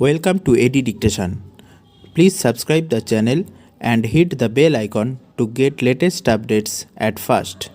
Welcome to AD Dictation. Please subscribe the channel and hit the bell icon to get latest updates at first.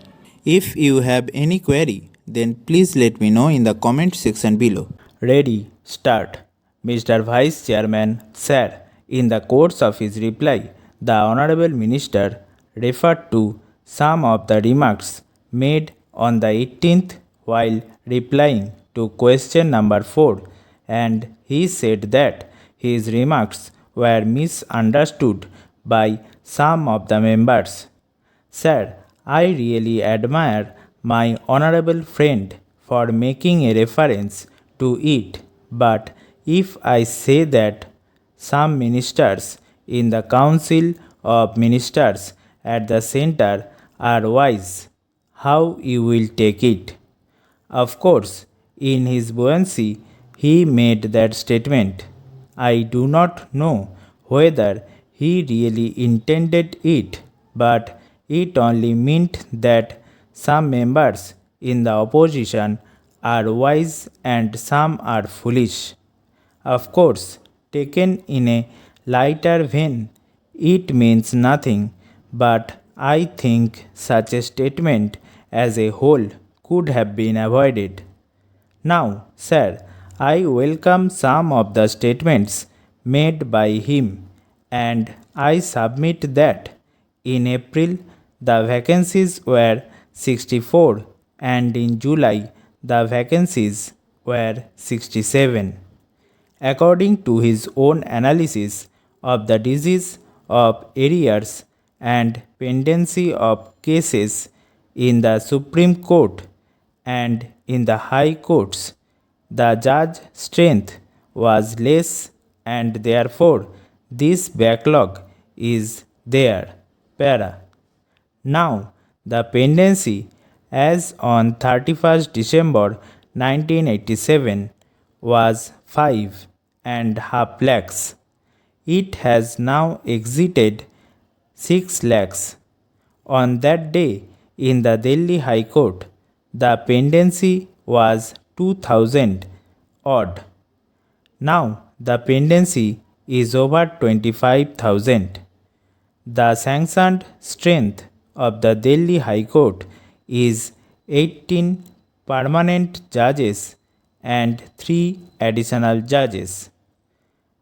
If you have any query, then please let me know in the comment section below. Ready, start. Mr. Vice Chairman, sir, in the course of his reply, the Honorable Minister referred to some of the remarks made on the 18th while replying to question number 4, and he said that his remarks were misunderstood by some of the members. Sir, I really admire my honorable friend for making a reference to it, but if I say that some ministers in the Council of Ministers at the center are wise, how you will take it? Of course, in his buoyancy, he made that statement. I do not know whether he really intended it, but it only meant that some members in the opposition are wise and some are foolish. Of course, taken in a lighter vein, it means nothing, but I think such a statement as a whole could have been avoided. Now, sir, I welcome some of the statements made by him, and I submit that in April the vacancies were 64 and in July the vacancies were 67. According to his own analysis of the disease of arrears and pendency of cases in the Supreme Court and in the High Courts, the judge strength was less and therefore this backlog is there. Para. Now, the pendency as on 31st December 1987 was 5.5 lakhs. It has now exited 6 lakhs. On that day, in the Delhi High Court, the pendency was 2000 odd. Now the pendency is over 25,000. The sanctioned strength of the Delhi High Court is 18 permanent judges and 3 additional judges.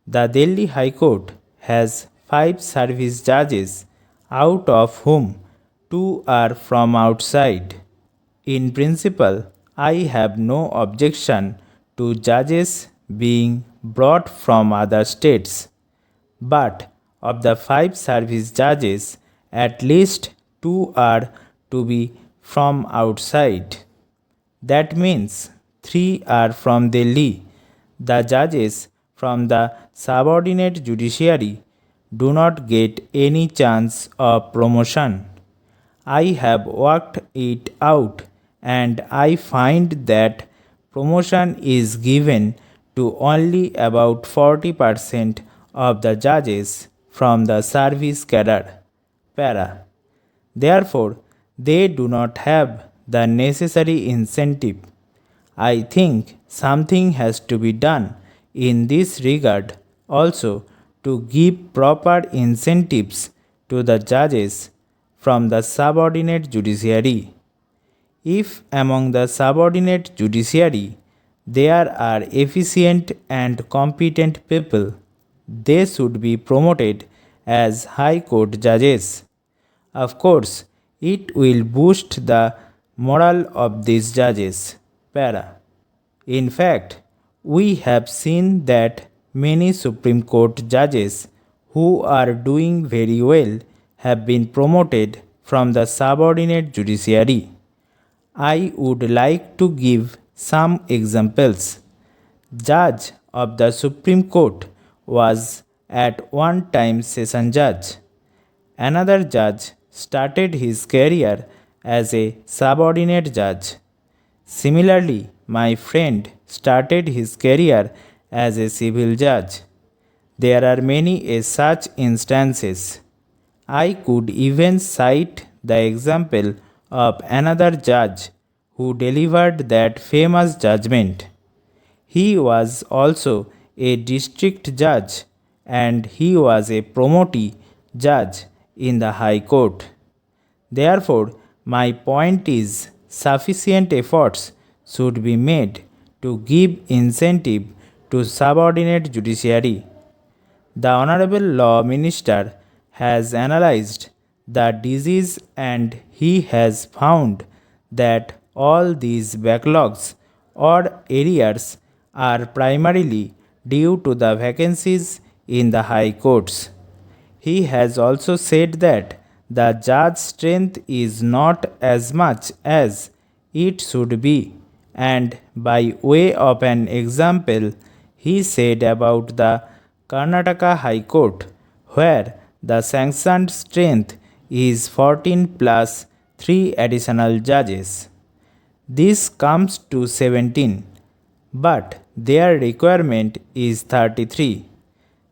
The Delhi High Court has 5 service judges, out of whom 2 are from outside. In principle, I have no objection to judges being brought from other states, but of the 5 service judges, at least 2 are to be from outside. That means 3 are from Delhi. The judges from the subordinate judiciary do not get any chance of promotion. I have worked it out and I find that promotion is given to only about 40% of the judges from the service cadre. Para. Therefore, they do not have the necessary incentive. I think something has to be done in this regard also to give proper incentives to the judges from the subordinate judiciary. If among the subordinate judiciary there are efficient and competent people, they should be promoted as High Court judges. Of course, it will boost the morale of these judges. Para. In fact, we have seen that many Supreme Court judges who are doing very well have been promoted from the subordinate judiciary. I would like to give some examples. Judge of the Supreme Court was at one time session judge. Another judge started his career as a subordinate judge. Similarly, my friend started his career as a civil judge. There are many such instances. I could even cite the example of another judge who delivered that famous judgment. He was also a district judge and he was a promotee judge in the High Court. Therefore, my point is sufficient efforts should be made to give incentive to subordinate judiciary. The Honorable Law Minister has analyzed the disease and he has found that all these backlogs or arrears are primarily due to the vacancies in the high courts. He has also said that the judge's strength is not as much as it should be, and by way of an example, he said about the Karnataka High Court, where the sanctioned strength is 14 plus 3 additional judges. This comes to 17, but their requirement is 33.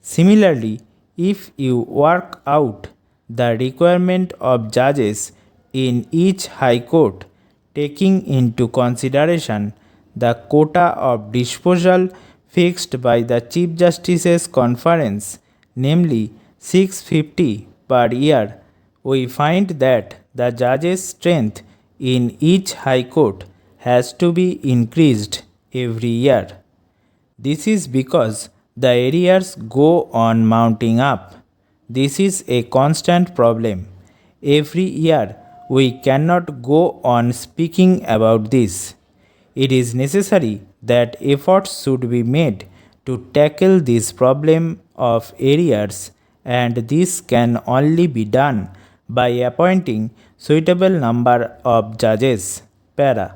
Similarly, if you work out the requirement of judges in each high court, taking into consideration the quota of disposal fixed by the Chief Justice's conference, namely 650 per year, we find that the judges' strength in each high court has to be increased every year. This is because the arrears go on mounting up. This is a constant problem. Every year we cannot go on speaking about this. It is necessary that efforts should be made to tackle this problem of arrears, and this can only be done by appointing suitable number of judges. Para.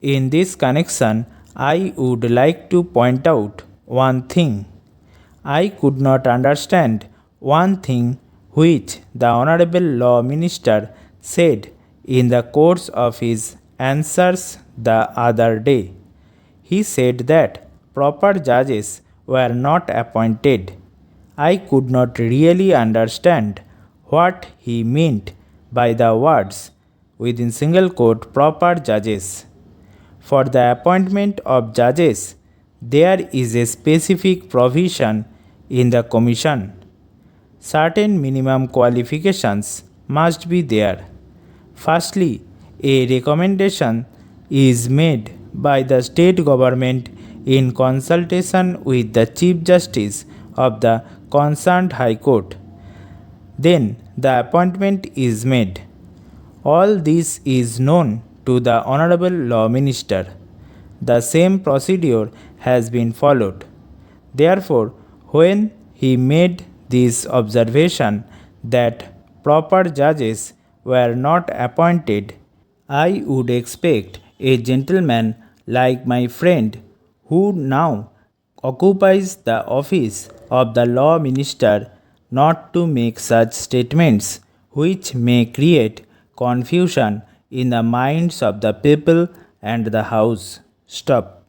In this connection, I would like to point out one thing. I could not understand one thing which the Honorable Law Minister said in the course of his answers the other day. He said that proper judges were not appointed. I could not really understand what he meant by the words within single quote proper judges. For the appointment of judges, there is a specific provision in the commission. Certain minimum qualifications must be there. Firstly, a recommendation is made by the state government in consultation with the Chief Justice of the concerned High Court. Then the appointment is made. All this is known to the Honorable Law Minister. The same procedure has been followed. Therefore, when he made this observation that proper judges were not appointed, I would expect a gentleman like my friend who now occupies the office of the law minister not to make such statements which may create confusion in the minds of the people and the house. Stop.